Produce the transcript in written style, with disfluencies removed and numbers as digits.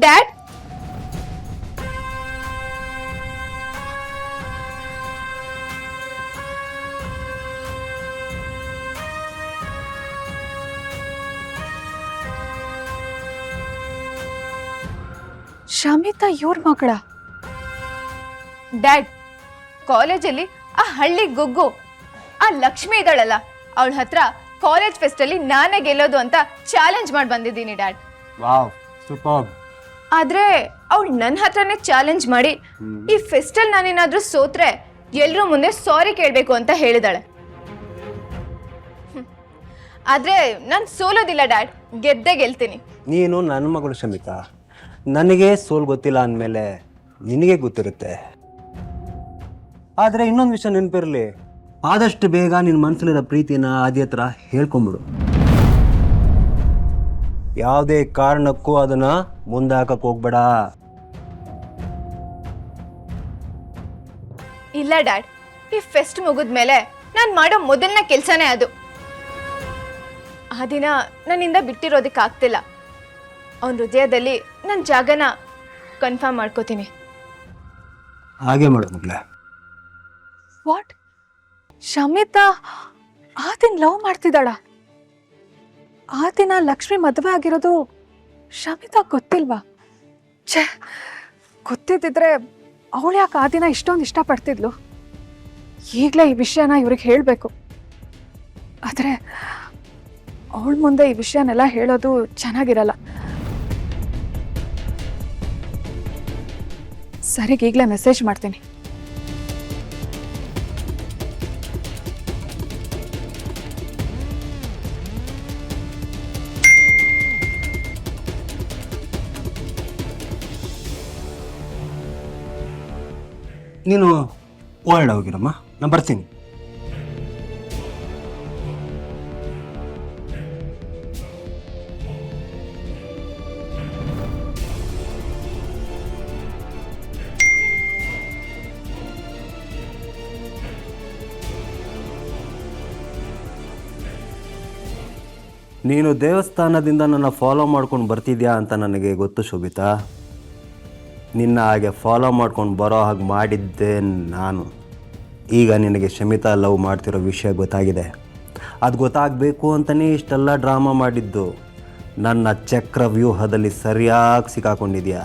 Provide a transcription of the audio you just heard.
Dad, Shamita ಇವ್ರ ಮಗಳ? Dad, ಕಾಲೇಜಲ್ಲಿ ಆ ಹಳ್ಳಿ ಗುಗ್ಗು ಆ ಲಕ್ಷ್ಮಿ ಇದ್ದಾಳಲ್ಲ, ಅವಳ ಹತ್ರ ಕಾಲೇಜ್ ಫೆಸ್ಟ್ ಅಲ್ಲಿ ನಾನೇ ಗೆಲ್ಲೋದು ಅಂತ ಚಾಲೆಂಜ್ ಮಾಡಿ ಬಂದಿದ್ದೀನಿ ಡ್ಯಾಡ್. Wow, super. ಆದ್ರೆ ಅವಳು ನನ್ನ ಹತ್ರನೇ ಚಾಲೆಂಜ್ ಮಾಡಿ ಈ ಫೆಸ್ಟ್ ಅಲ್ಲಿ ನಾನೇನಾದ್ರೂ ಸೋತ್ರೆ ಎಲ್ರೂ ಮುಂದೆ ಸಾರಿ ಕೇಳಬೇಕು ಅಂತ ಹೇಳಿದಾಳೆ. ಆದ್ರೆ ನಾನು ಸೋಲೋದಿಲ್ಲ ಡ್ಯಾಡ್, ಗೆದ್ದೇ ಗೆಲ್ತೀನಿ. ನೀನು ನನ್ನ ಮಗಳು ಶಮಿತಾ. ನನಗೆ ಸೋಲ್ ಗೊತ್ತಿಲ್ಲ ಅಂದಮೇಲೆ ನಿನಗೆ ಗೊತ್ತಿರುತ್ತೆ. ಆದರೆ ಇನ್ನೊಂದು ವಿಷಯ ನೆನಪಿರಲಿ, ಆದಷ್ಟು ಬೇಗ ನಿನ್ನ ಮನಸ್ಸಲ್ಲಿರೋ ಪ್ರೀತಿನ ಆದಿ ಹತ್ರ ಹೇಳ್ಕೊಂಬಿಡು. ಯಾವುದೇ ಕಾರಣಕ್ಕೂ ಅದನ್ನ ಮುಂದೆ ಹಾಕಕ್ಕೆ ಹೋಗ್ಬೇಡ. ಇಲ್ಲ ಡ್ಯಾಡ್, ಈ ಫೆಸ್ಟ್ ಮುಗಿದ್ಮೇಲೆ ನಾನು ಮಾಡೋ ಮೊದಲನೇ ಕೆಲಸನೇ ಅದು. ಆ ದಿನ ನನ್ನಿಂದ ಬಿಟ್ಟಿರೋದಕ್ಕಾಗ್ತಿಲ್ಲ. ಅವನ ಹೃದಯದಲ್ಲಿ ನನ್ನ ಜಾಗನ ಕನ್ಫರ್ಮ್ ಮಾಡ್ಕೋತೀನಿ. ಹಾಗೆ ಮಾಡು ಮಗಳೇ. ವಾಟ್? ಶಮಿತಾ ಆ ದಿನ ಲವ್ ಮಾಡ್ತಿದ್ದಾಳ? ಆ ದಿನ ಲಕ್ಷ್ಮಿ ಮದುವೆ ಆಗಿರೋದು ಶಮಿತಾ ಗೊತ್ತಿಲ್ವಾ? ಛೇ, ಗೊತ್ತಿದ್ದಿದ್ರೆ ಅವಳು ಯಾಕೆ ಆ ದಿನ ಇಷ್ಟೊಂದು ಇಷ್ಟಪಡ್ತಿದ್ಲು? ಈಗಲೇ ಈ ವಿಷಯನ ಇವ್ರಿಗೆ ಹೇಳಬೇಕು. ಆದರೆ ಅವಳ ಮುಂದೆ ಈ ವಿಷಯನೆಲ್ಲ ಹೇಳೋದು ಚೆನ್ನಾಗಿರಲ್ಲ. ಸರಿಗೆ ಈಗಲೇ ಮೆಸೇಜ್ ಮಾಡ್ತೀನಿ. ನೀನು ಓಡಾಡ ಹೋಗಿರಮ್ಮ, ನಾನು ಬರ್ತೀನಿ. ನೀನು ದೇವಸ್ಥಾನದಿಂದ ನನ್ನ ಫಾಲೋ ಮಾಡ್ಕೊಂಡು ಬರ್ತಿದ್ಯಾ ಅಂತ ನನಗೆ ಗೊತ್ತು ಶೋಭಿತಾ. ನಿನ್ನ ಹಾಗೆ ಫಾಲೋ ಮಾಡ್ಕೊಂಡು ಬರೋ ಹಾಗೆ ಮಾಡಿದ್ದೆ ನಾನು. ಈಗ ನಿನಗೆ ಶಮಿತಾ ಲವ್ ಮಾಡ್ತಿರೋ ವಿಷಯ ಗೊತ್ತಾಗಿದೆ. ಅದು ಗೊತ್ತಾಗಬೇಕು ಅಂತಲೇ ಇಷ್ಟೆಲ್ಲ ಡ್ರಾಮಾ ಮಾಡಿದ್ದು. ನನ್ನ ಚಕ್ರವ್ಯೂಹದಲ್ಲಿ ಸರಿಯಾಗಿ ಸಿಕ್ಕಾಕೊಂಡಿದ್ಯಾ.